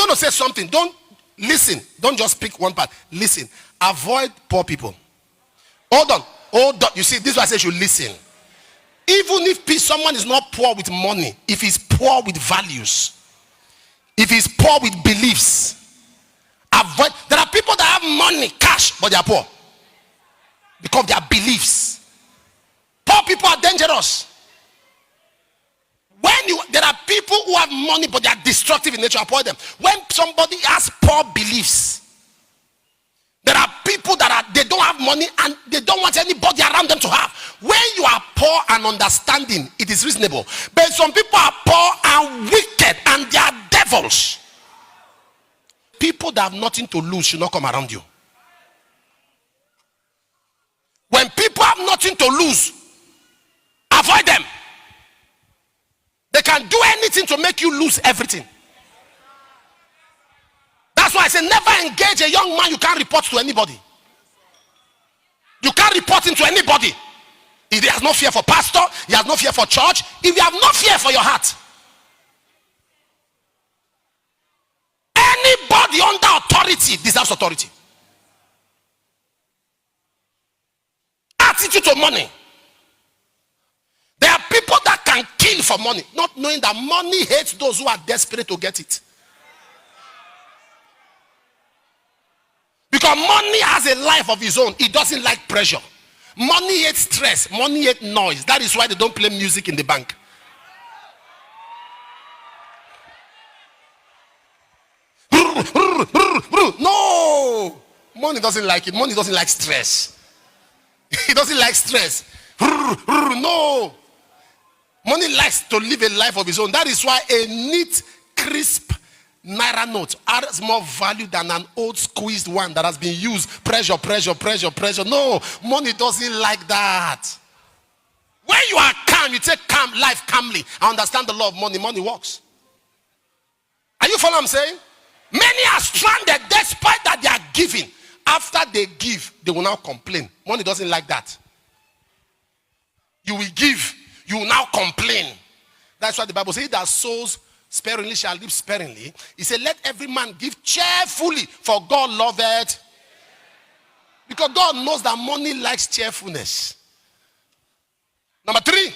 going to say something. Don't listen. Don't just pick one part. Listen. Avoid poor people. Hold on. You see, this is why I say you should listen. Even if someone is not poor with money, if he's poor with values, if he's poor with beliefs, avoid. There are people that have money, cash, but they are poor because of their beliefs. Poor people are dangerous. There are people who have money, but they are destructive in nature. Avoid them. When somebody has poor beliefs, there are people they don't have money and they don't want anybody around them to have. When you are poor and understanding, it is reasonable. But some people are poor and wicked and they are devils. People that have nothing to lose should not come around you. When people have nothing to lose, avoid them. They can do anything to make you lose everything. That's why I say never engage a young man you can't report to anybody. You can't report him to anybody. If he has no fear for pastor, he has no fear for church, if you have no fear for your heart. Anybody under authority deserves authority. Attitude to money. There are people that can kill for money, not knowing that money hates those who are desperate to get it. Because money has a life of its own. It doesn't like pressure. Money hates stress. Money hates noise. That is why they don't play music in the bank. No! Money doesn't like it. Money doesn't like stress. It doesn't like stress. No! Money likes to live a life of its own. That is why a neat, crisp Naira note has more value than an old squeezed one that has been used. Pressure. No, money doesn't like that. When you are calm, you take life calmly. I understand the law of money. Money works. Are you following what I'm saying? Many are stranded despite that they are giving. After they give, they will now complain. Money doesn't like that. You will give, you will now complain. That's why the Bible says that sows sparingly shall live sparingly. He said, let every man give cheerfully, for God loveth. Because God knows that money likes cheerfulness. Number 3.